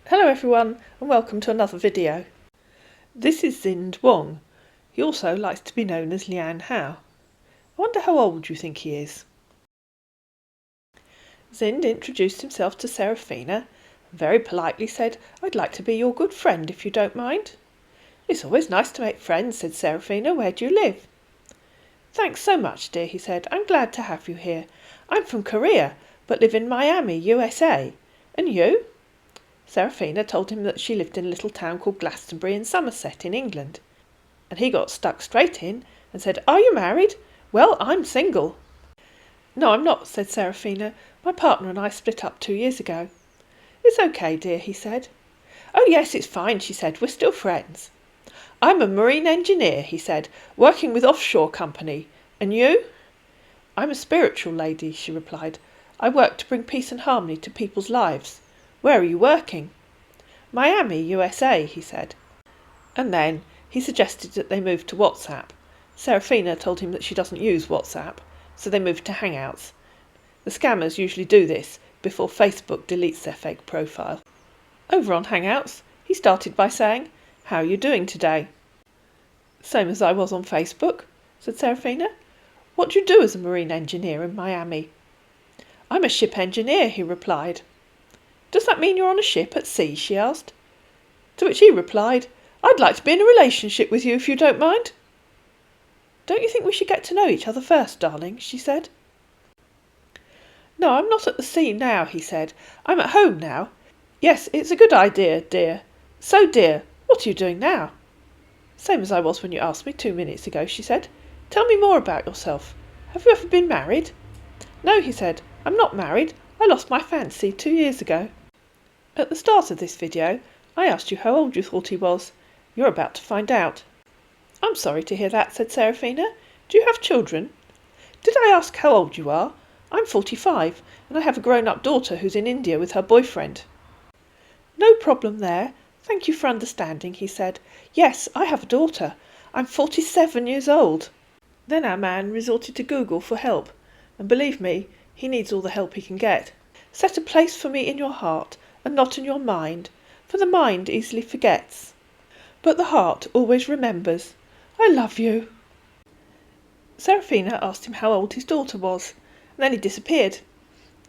Hello everyone and welcome to another video. This is Zind Wong. He also likes to be known as Lian Hao. I wonder how old you think he is. Zind introduced himself to Seraphina and very politely said, "I'd like to be your good friend if you don't mind." "It's always nice to make friends," said Seraphina. "Where do you live?" "Thanks so much, dear," he said. "I'm glad to have you here. I'm from Korea, but live in Miami, USA. And you?" Seraphina told him that she lived in a little town called Glastonbury in Somerset in England. And he got stuck straight in and said, "Are you married?" "Well, I'm single." "No, I'm not," said Seraphina. "My partner and I split up 2 years ago." "It's okay, dear," he said. "Oh yes, it's fine," she said. "We're still friends." "I'm a marine engineer," he said, "working with offshore company. And you?" "I'm a spiritual lady," she replied. "I work to bring peace and harmony to people's lives. Where are you working?" "Miami, USA," he said. And then he suggested that they move to WhatsApp. Seraphina told him that she doesn't use WhatsApp, so they moved to Hangouts. The scammers usually do this before Facebook deletes their fake profile. Over on Hangouts, he started by saying, "How are you doing today?" "Same as I was on Facebook," said Seraphina. "What do you do as a marine engineer in Miami?" "I'm a ship engineer," he replied. "Does that mean you're on a ship at sea?" she asked. To which he replied, "I'd like to be in a relationship with you if you don't mind." "Don't you think we should get to know each other first, darling?" she said. "No, I'm not at the sea now," he said. "I'm at home now." "Yes, it's a good idea, dear. So, dear, what are you doing now?" "Same as I was when you asked me 2 minutes ago," she said. "Tell me more about yourself. Have you ever been married?" "No," he said. "I'm not married. I lost my fancy 2 years ago." At the start of this video, I asked you how old you thought he was. You're about to find out. "I'm sorry to hear that," said Seraphina. "Do you have children?" "Did I ask how old you are? I'm 45, and I have a grown-up daughter who's in India with her boyfriend." "No problem there. Thank you for understanding," he said. "Yes, I have a daughter. I'm 47 years old." Then our man resorted to Google for help, and believe me, he needs all the help he can get. "Set a place for me in your heart, and not in your mind, for the mind easily forgets, but the heart always remembers. I love you." Seraphina asked him how old his daughter was, and then he disappeared.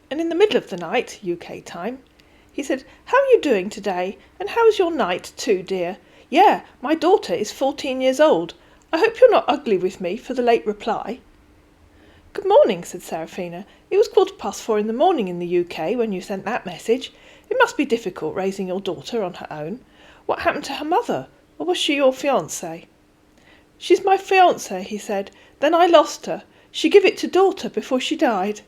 And in the middle of the night, UK time, he said, "How are you doing today? And how is your night too, dear? Yeah, my daughter is 14 years old. I hope you're not ugly with me for the late reply." "Good morning," said Seraphina. "It was 4:15 in the morning in the UK when you sent that message. It must be difficult raising your daughter on her own. What happened to her mother? Or was she your fiancée?" "She's my fiancée," he said. "Then I lost her. She gave it to daughter before she died."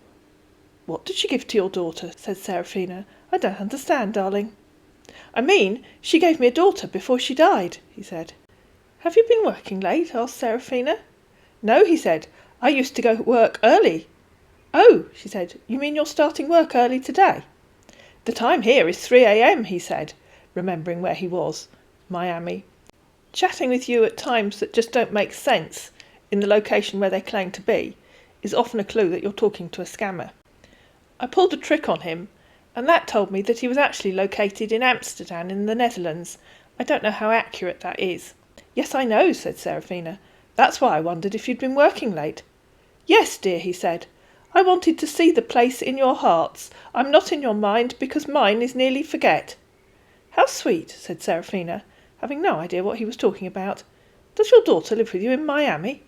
"What did she give to your daughter?" said Seraphina. "I don't understand, darling." "I mean, she gave me a daughter before she died," he said. "Have you been working late?" asked Seraphina. "No," he said. "I used to go work early." "Oh," she said. "You mean you're starting work early today?" "The time here is 3 a.m, he said, remembering where he was, Miami. Chatting with you at times that just don't make sense in the location where they claim to be is often a clue that you're talking to a scammer. I pulled a trick on him, and that told me that he was actually located in Amsterdam in the Netherlands. I don't know how accurate that is." "Yes, I know," said Seraphina. "That's why I wondered if you'd been working late." "Yes, dear," he said. "I wanted to see the place in your hearts. I'm not in your mind because mine is nearly forget." "How sweet," said Seraphina, having no idea what he was talking about. "Does your daughter live with you in Miami?"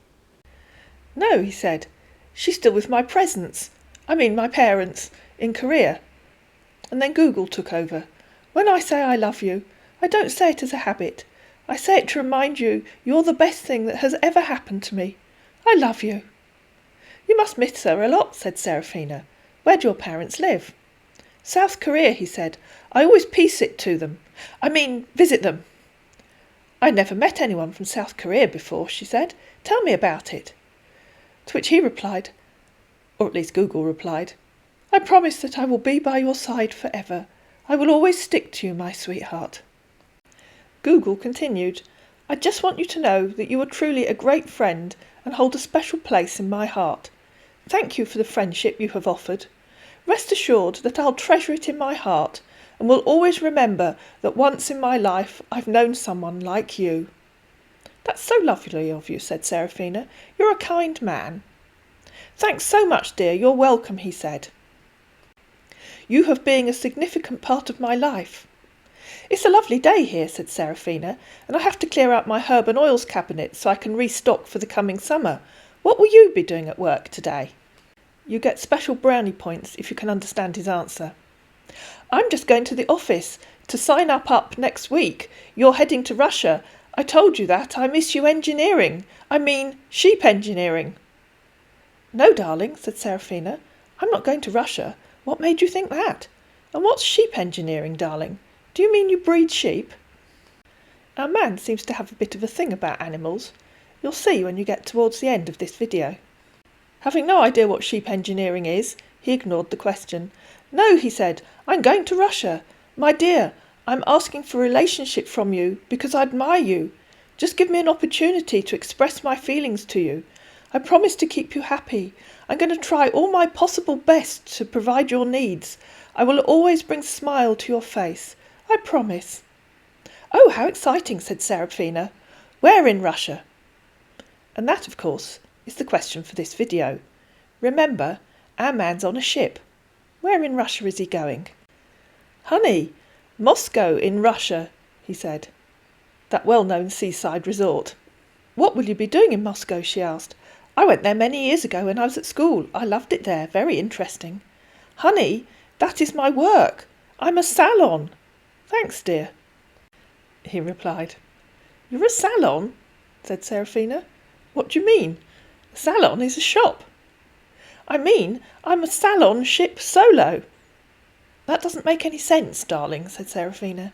"No," he said. "She's still with my my parents, in Korea." And then Google took over. "When I say I love you, I don't say it as a habit. I say it to remind you you're the best thing that has ever happened to me. I love you." "You must miss her a lot," said Seraphina. "Where do your parents live?" "South Korea," he said. "I always piece it to them. Visit them." "I'd never met anyone from South Korea before," she said. "Tell me about it." To which he replied, or at least Google replied, "I promise that I will be by your side forever. I will always stick to you, my sweetheart." Google continued, "I just want you to know that you are truly a great friend and hold a special place in my heart. Thank you for the friendship you have offered. Rest assured that I'll treasure it in my heart and will always remember that once in my life I've known someone like you." "That's so lovely of you," said Seraphina. "You're a kind man." "Thanks so much, dear. You're welcome," he said. "You have been a significant part of my life." "It's a lovely day here," said Seraphina, "and I have to clear out my herb and oils cabinet so I can restock for the coming summer. What will you be doing at work today?" You get special brownie points if you can understand his answer. "I'm just going to the office to sign up next week. You're heading to Russia. I told you that. I miss you engineering. I mean, sheep engineering." "No, darling," said Seraphina. "I'm not going to Russia. What made you think that? And what's sheep engineering, darling? Do you mean you breed sheep?" Our man seems to have a bit of a thing about animals. You'll see when you get towards the end of this video. Having no idea what sheep engineering is, he ignored the question. "No," he said, "I'm going to Russia. My dear, I'm asking for a relationship from you because I admire you. Just give me an opportunity to express my feelings to you. I promise to keep you happy. I'm going to try all my possible best to provide your needs. I will always bring a smile to your face. I promise." "Oh, how exciting," said Seraphina. "Where in Russia?" And that, of course, is the question for this video. Remember, our man's on a ship. Where in Russia is he going? "Honey, Moscow in Russia," he said. That well-known seaside resort. "What will you be doing in Moscow?" she asked. "I went there many years ago when I was at school. I loved it there. Very interesting." "Honey, that is my work. I'm a salon." "Thanks, dear," he replied. "You're a salon?" said Seraphina. "What do you mean? A salon is a shop." "I mean, I'm a salon ship solo." "That doesn't make any sense, darling," said Seraphina.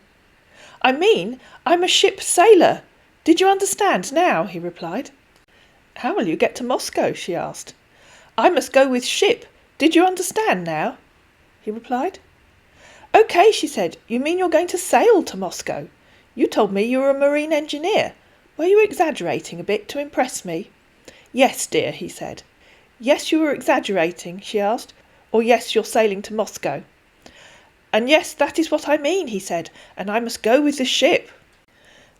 "I mean, I'm a ship sailor. Did you understand now?" he replied. "How will you get to Moscow?" she asked. "I must go with ship. Did you understand now?" he replied. "Okay," she said. "You mean you're going to sail to Moscow? You told me you were a marine engineer. Were you exaggerating a bit to impress me?" "Yes, dear," he said. "Yes, you were exaggerating?" she asked. "Or yes, you're sailing to Moscow?" "And yes, that is what I mean," he said, "and I must go with the ship."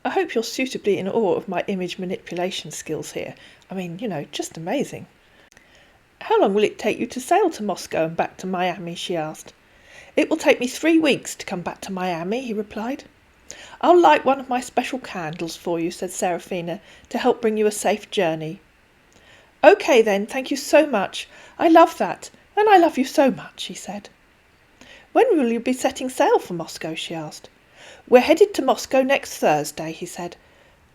I hope you're suitably in awe of my image manipulation skills here. I mean, just amazing. "How long will it take you to sail to Moscow and back to Miami?" she asked. "It will take me 3 weeks to come back to Miami," he replied. "I'll light one of my special candles for you," said Seraphina, "to help bring you a safe journey." "Okay then, thank you so much. I love that, and I love you so much," he said. "When will you be setting sail for Moscow?" she asked. "We're headed to Moscow next Thursday," he said.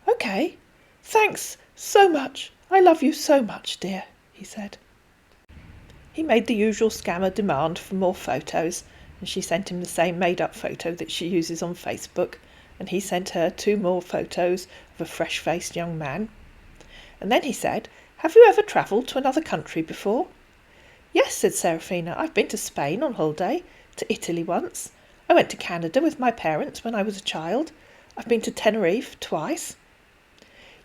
"Okay, thanks so much. I love you so much, dear," he said. He made the usual scammer demand for more photos, and she sent him the same made-up photo that she uses on Facebook, and he sent her 2 more photos of a fresh-faced young man. And then he said, "Have you ever travelled to another country before?" "Yes," said Seraphina. "I've been to Spain on holiday, to Italy once. I went to Canada with my parents when I was a child. I've been to Tenerife twice."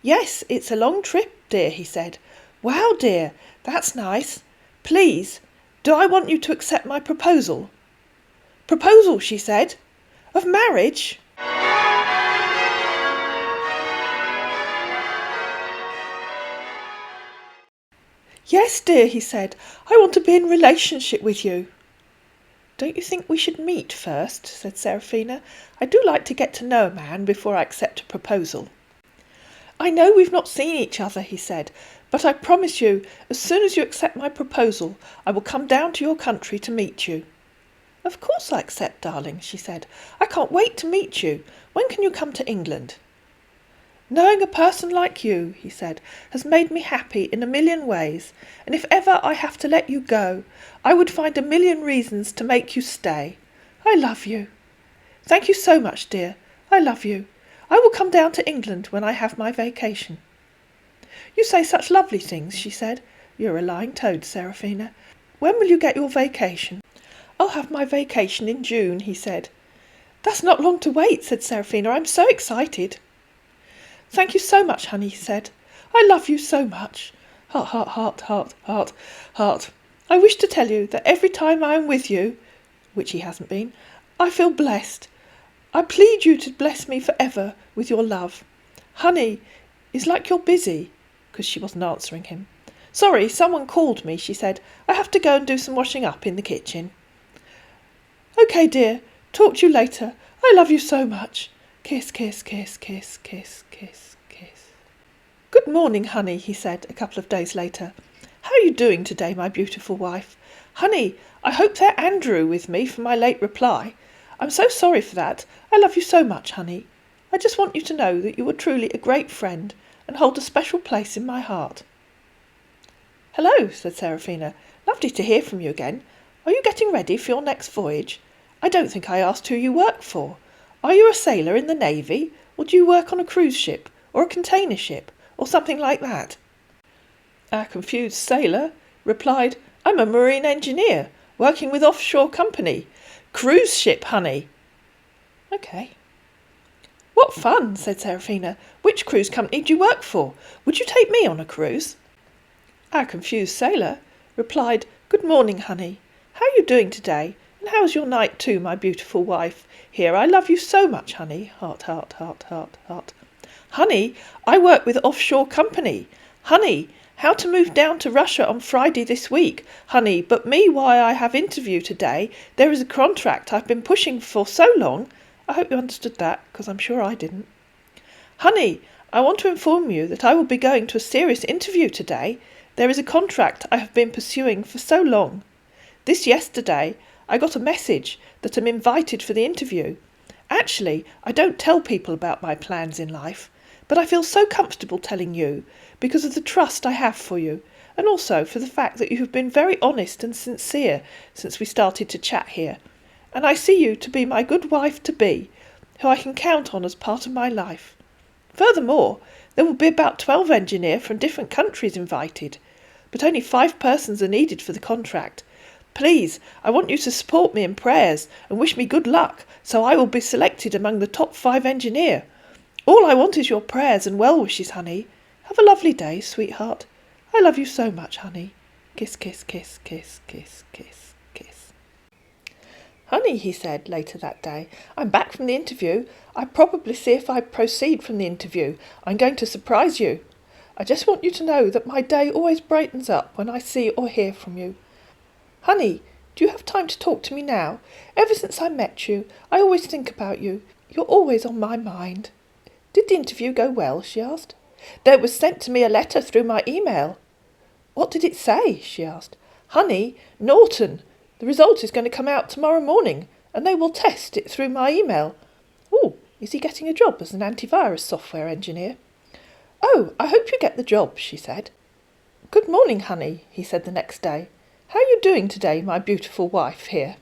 "Yes, it's a long trip, dear," he said. "Wow, dear, that's nice. Please, do I want you to accept my proposal?" "Proposal," she said. "Of marriage?" "Yes, dear," he said. "I want to be in relationship with you." "Don't you think we should meet first?" said Seraphina. "I do like to get to know a man before I accept a proposal." "I know we've not seen each other," he said, "but I promise you, as soon as you accept my proposal, I will come down to your country to meet you." "Of course I accept, darling," she said. "I can't wait to meet you. When can you come to England?" "Knowing a person like you," he said, "has made me happy in a million ways, and if ever I have to let you go, I would find a million reasons to make you stay. I love you. Thank you so much, dear. I love you. I will come down to England when I have my vacation." "You say such lovely things," she said. "You're a lying toad, Seraphina. When will you get your vacation?" "I'll have my vacation in June," he said. "That's not long to wait," said Seraphina. "I'm so excited." "Thank you so much, honey," he said. "I love you so much. Heart, heart, heart, heart, heart, heart. I wish to tell you that every time I am with you," which he hasn't been, I feel blessed. I plead you to bless me forever with your love. Honey, it's like you're busy, because she wasn't answering him. Sorry, someone called me, she said. I have to go and do some washing up in the kitchen. Okay, dear. Talk to you later. I love you so much. Kiss, kiss, kiss, kiss, kiss, kiss, kiss. Good morning, honey, he said a couple of days later. How are you doing today, my beautiful wife? Honey, I hope they're Andrew with me for my late reply. I'm so sorry for that. I love you so much, honey. I just want you to know that you are truly a great friend and hold a special place in my heart. Hello, said Seraphina. Lovely to hear from you again. Are you getting ready for your next voyage? I don't think I asked who you work for. Are you a sailor in the Navy, or do you work on a cruise ship, or a container ship, or something like that? Our confused sailor replied, I'm a marine engineer, working with offshore company. Cruise ship, honey. Okay. What fun, said Seraphina. Which cruise company do you work for? Would you take me on a cruise? Our confused sailor replied, Good morning, honey. How are you doing today? And how's your night too, my beautiful wife? Here, I love you so much, honey. Heart, heart, heart, heart, heart. Honey, I work with offshore company. Honey, how to move down to Russia on Friday this week. Honey, but me why I have interview today. There is a contract I've been pushing for so long. I hope you understood that, because I'm sure I didn't. Honey, I want to inform you that I will be going to a serious interview today. There is a contract I have been pursuing for so long. This yesterday, I got a message that I'm invited for the interview. Actually, I don't tell people about my plans in life, but I feel so comfortable telling you because of the trust I have for you, and also for the fact that you have been very honest and sincere since we started to chat here. And I see you to be my good wife-to-be, who I can count on as part of my life. Furthermore, there will be about 12 engineers from different countries invited, but only 5 persons are needed for the contract. Please, I want you to support me in prayers and wish me good luck, so I will be selected among the top 5 engineers. All I want is your prayers and well wishes, honey. Have a lovely day, sweetheart. I love you so much, honey. Kiss, kiss, kiss, kiss, kiss, kiss, kiss. Honey, he said later that day, I'm back from the interview. I'll probably see if I proceed from the interview. I'm going to surprise you. I just want you to know that my day always brightens up when I see or hear from you. Honey, do you have time to talk to me now? Ever since I met you, I always think about you. You're always on my mind. Did the interview go well? She asked. There was sent to me a letter through my email. What did it say? She asked. Honey, Norton. The result is going to come out tomorrow morning, and they will test it through my email. Oh, is he getting a job as an antivirus software engineer? Oh, I hope you get the job, she said. Good morning, honey, he said the next day. How are you doing today, my beautiful wife here?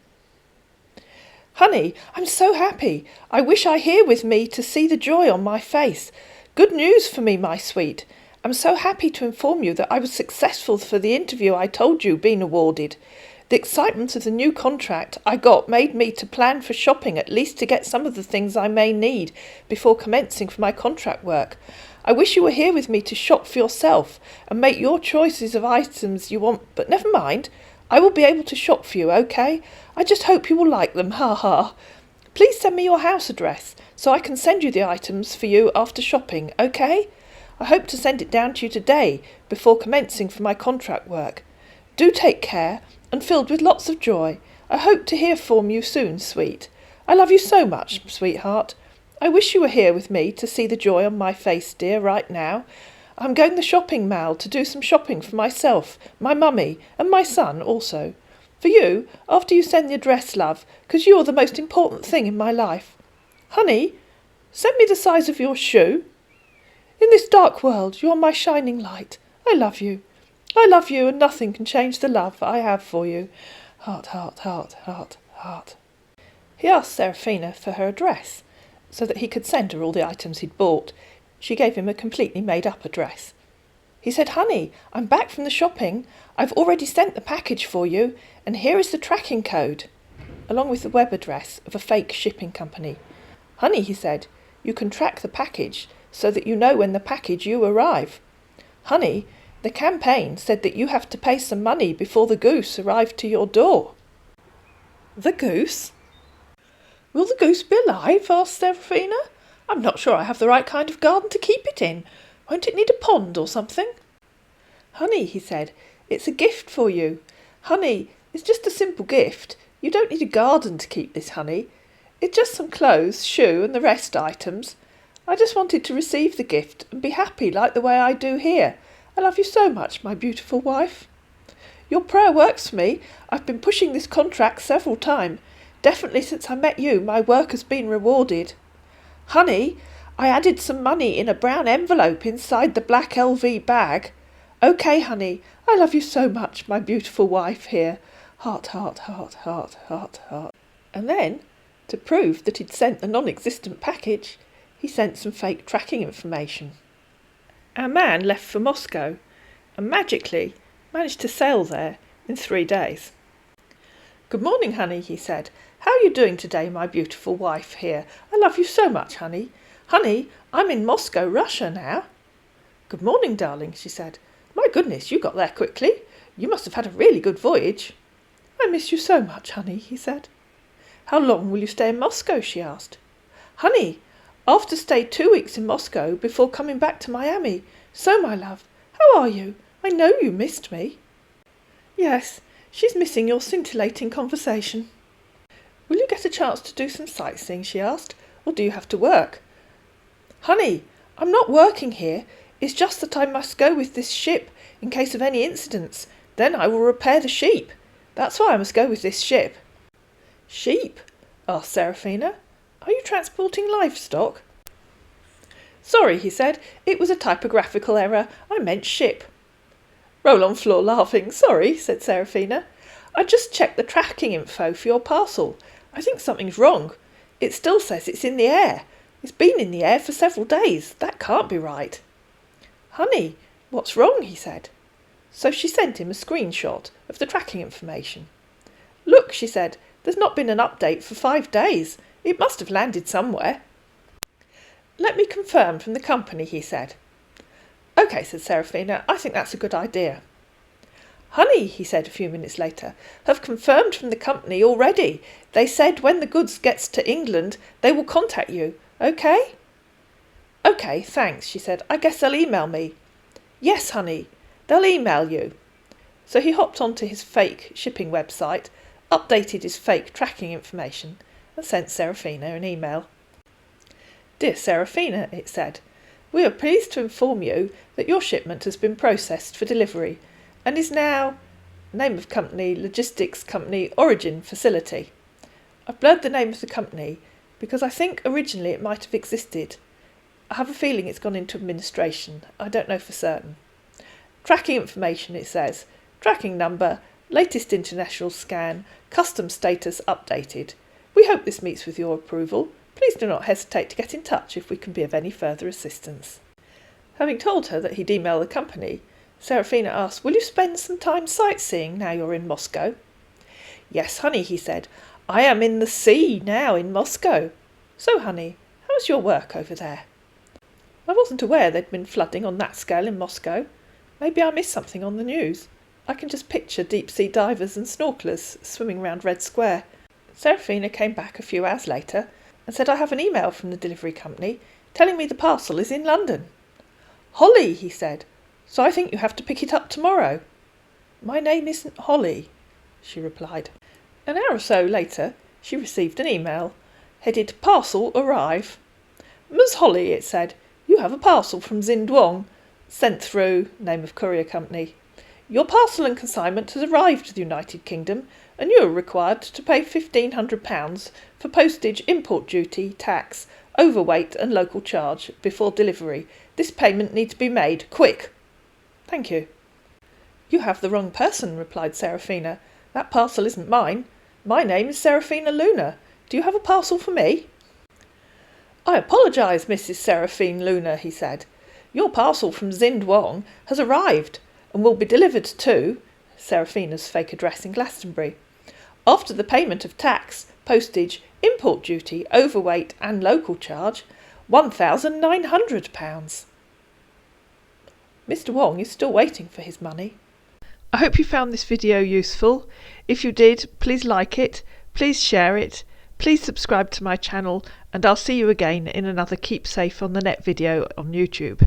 Honey, I'm so happy. I wish I here with me to see the joy on my face. Good news for me, my sweet. I'm so happy to inform you that I was successful for the interview I told you been awarded. The excitement of the new contract I got made me to plan for shopping at least to get some of the things I may need before commencing for my contract work. I wish you were here with me to shop for yourself and make your choices of items you want, but never mind. I will be able to shop for you, okay? I just hope you will like them, ha ha. Please send me your house address so I can send you the items for you after shopping, okay? I hope to send it down to you today before commencing for my contract work. Do take care and filled with lots of joy. I hope to hear from you soon, sweet. I love you so much, sweetheart. I wish you were here with me to see the joy on my face, dear, right now. I'm going the shopping mall to do some shopping for myself, my mummy, and my son also. For you, after you send the address, love, 'cause you're the most important thing in my life. Honey, send me the size of your shoe. In this dark world, you're my shining light. I love you. I love you, and nothing can change the love I have for you. Heart, heart, heart, heart, heart. He asked Seraphina for her address, so that he could send her all the items he'd bought. She gave him a completely made-up address. He said, Honey, I'm back from the shopping. I've already sent the package for you, and here is the tracking code, along with the web address of a fake shipping company. Honey, he said, you can track the package so that you know when the package you arrive. Honey, the campaign said that you have to pay some money before the goose arrived to your door. The goose? Will the goose be alive? Asked Seraphina. I'm not sure I have the right kind of garden to keep it in. Won't it need a pond or something? Honey, he said, it's a gift for you. Honey, it's just a simple gift. You don't need a garden to keep this honey. It's just some clothes, shoe and the rest items. I just wanted to receive the gift and be happy like the way I do here. I love you so much, my beautiful wife. Your prayer works for me. I've been pushing this contract several times. Definitely since I met you, my work has been rewarded. Honey, I added some money in a brown envelope inside the black LV bag. Okay, honey, I love you so much, my beautiful wife here. Heart, heart, heart, heart, heart, heart. And then, to prove that he'd sent the non-existent package, he sent some fake tracking information. Our man left for Moscow and magically managed to sail there in 3 days. Good morning, honey, he said. How are you doing today, my beautiful wife here? I love you so much, honey. Honey, I'm in Moscow, Russia now. Good morning, darling, she said. My goodness, you got there quickly. You must have had a really good voyage. I miss you so much, honey, he said. How long will you stay in Moscow? She asked. Honey, I'll have to stay 2 weeks in Moscow before coming back to Miami. So, my love, how are you? I know you missed me. Yes, she's missing your scintillating conversation. Will you get a chance to do some sightseeing? She asked, or do you have to work? Honey, I'm not working here. It's just that I must go with this ship in case of any incidents. Then I will repair the sheep. That's why I must go with this ship. Sheep? Asked Seraphina. Are you transporting livestock? Sorry, he said. It was a typographical error. I meant ship. Roll on floor laughing. Sorry, said Seraphina. I just checked the tracking info for your parcel. I think something's wrong. It still says it's in the air. It's been in the air for several days. That can't be right. Honey, what's wrong? He said. So she sent him a screenshot of the tracking information. Look, she said, there's not been an update for 5 days. It must have landed somewhere. Let me confirm from the company, he said. OK, said Seraphina, I think that's a good idea. Honey, he said a few minutes later, have confirmed from the company already. They said when the goods gets to England, they will contact you. OK? OK, thanks, she said. I guess they'll email me. Yes, honey, they'll email you. So he hopped onto his fake shipping website, updated his fake tracking information, and sent Seraphina an email. Dear Seraphina, it said, we are pleased to inform you that your shipment has been processed for delivery and is now, name of company, logistics company, origin facility. I've blurred the name of the company because I think originally it might have existed. I have a feeling it's gone into administration. I don't know for certain. Tracking information, it says. Tracking number, latest international scan, custom status updated. We hope this meets with your approval. Please do not hesitate to get in touch if we can be of any further assistance. Having told her that he'd email the company, Seraphina asked, will you spend some time sightseeing now you're in Moscow? Yes, honey, he said. I am in the sea now in Moscow. So, honey, how's your work over there? I wasn't aware there'd been flooding on that scale in Moscow. Maybe I missed something on the news. I can just picture deep-sea divers and snorkelers swimming round Red Square. Seraphina came back a few hours later and said I have an email from the delivery company telling me the parcel is in London. Holly, he said. So I think you have to pick it up tomorrow. My name isn't Holly, she replied. An hour or so later, she received an email, headed Parcel Arrive. Ms. Holly, it said, you have a parcel from Zind Wong, sent through, name of courier company. Your parcel and consignment has arrived to the United Kingdom, and you are required to pay £1,500 for postage, import duty, tax, overweight and local charge before delivery. This payment needs to be made quick. Thank you. You have the wrong person, replied Seraphina. That parcel isn't mine. My name is Seraphina Luna. Do you have a parcel for me? I apologise, Mrs. Seraphine Luna, he said. Your parcel from Zind Wong has arrived and will be delivered to Seraphina's fake address in Glastonbury. After the payment of tax, postage, import duty, overweight and local charge, £1,900. Mr. Wong is still waiting for his money. I hope you found this video useful. If you did, please like it, please share it, Please subscribe to my channel, and I'll see you again in another Keep Safe on the Net video on YouTube.